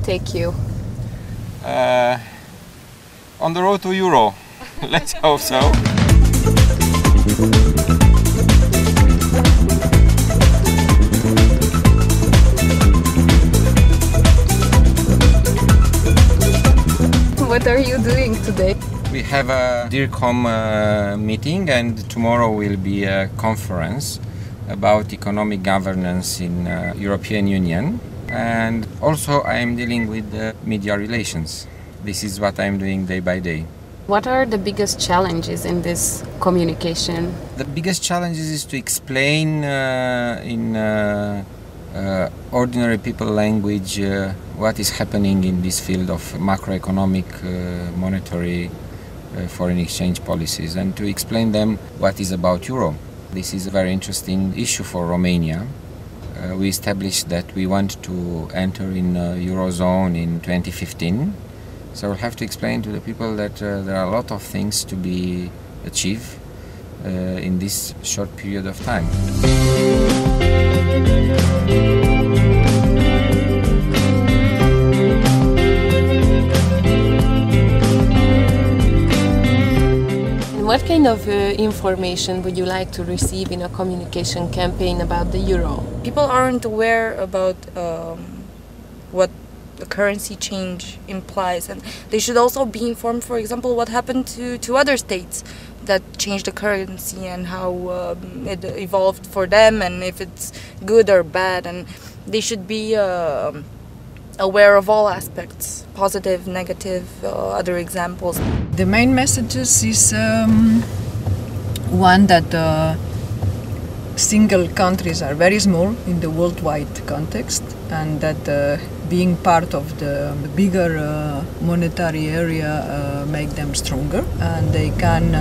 take you? On the road to Euro. Let's hope so. What are you doing today? We have a DIRCOM meeting, and tomorrow will be a conference about economic governance in European Union. And also I am dealing with media relations. This is what I am doing day by day. What are the biggest challenges in this communication? The biggest challenge is to explain in ordinary people language what is happening in this field of macroeconomic, monetary, foreign exchange policies, and to explain them what is about Euro. This is a very interesting issue for Romania. We established that we want to enter in Eurozone in 2015. So we'll have to explain to the people that there are a lot of things to be achieved in this short period of time. What kind of information would you like to receive in a communication campaign about the euro? People aren't aware about what the currency change implies, and they should also be informed, for example, what happened to other states that changed the currency and how it evolved for them, and if it's good or bad. And they should be aware of all aspects, positive, negative, other examples. The main messages is one that single countries are very small in the worldwide context, and that being part of the bigger monetary area make them stronger, and they can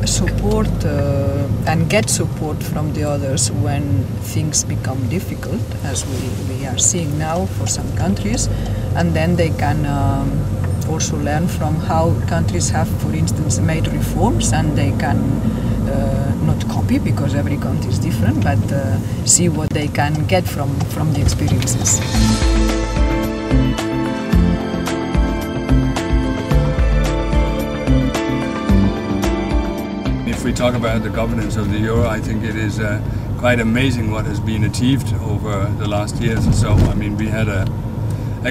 support and get support from the others when things become difficult, as we are seeing now for some countries. And then they can also learn from how countries have, for instance, made reforms, and they can not copy, because every country is different, but see what they can get from the experiences. If we talk about the governance of the euro, I think it is quite amazing what has been achieved over the last years or so. I mean, we had a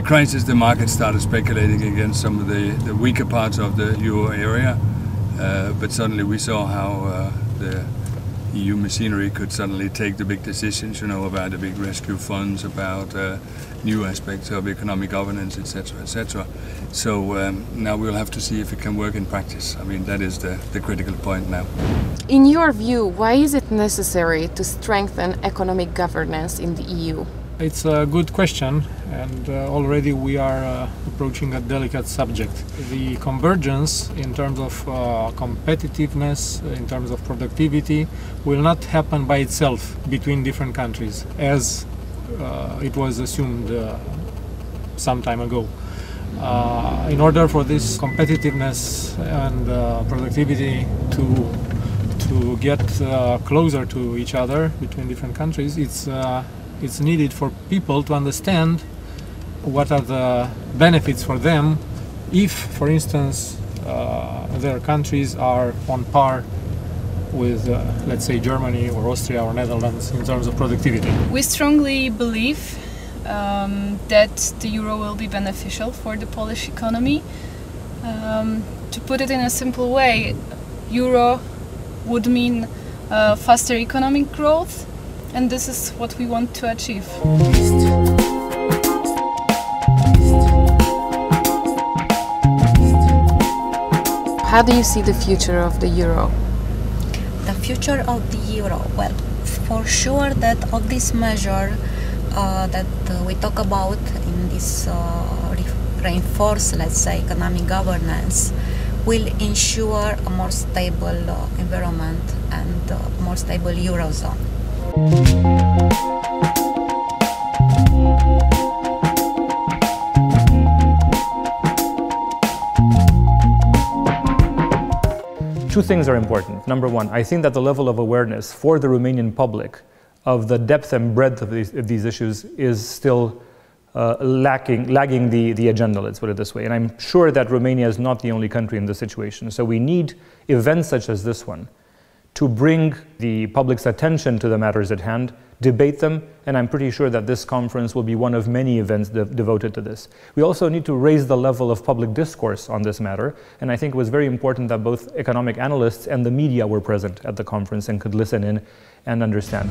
crisis. The market started speculating against some of the weaker parts of the euro area, but suddenly we saw how the EU machinery could suddenly take the big decisions, you know, about the big rescue funds, about new aspects of economic governance, etc., etc. So now we'll have to see if it can work in practice. I mean, that is the critical point now. In your view, why is it necessary to strengthen economic governance in the EU? It's a good question, and already we are approaching a delicate subject. The convergence in terms of competitiveness, in terms of productivity, will not happen by itself between different countries, as it was assumed some time ago. In order for this competitiveness and productivity to get closer to each other between different countries, it's needed for people to understand what are the benefits for them if, for instance, their countries are on par with, let's say, Germany or Austria or Netherlands in terms of productivity. We strongly believe that the euro will be beneficial for the Polish economy. To put it in a simple way, euro would mean faster economic growth, and this is what we want to achieve. How do you see the future of the euro? The future of the euro, well, for sure that all this measure that we talk about in this reinforced, let's say, economic governance will ensure a more stable environment and a more stable eurozone. Two things are important. Number one, I think that the level of awareness for the Romanian public of the depth and breadth of these issues is still lagging the agenda, let's put it this way. And I'm sure that Romania is not the only country in this situation. So we need events such as this one to bring the public's attention to the matters at hand, debate them, and I'm pretty sure that this conference will be one of many events devoted to this. We also need to raise the level of public discourse on this matter, and I think it was very important that both economic analysts and the media were present at the conference and could listen in and understand.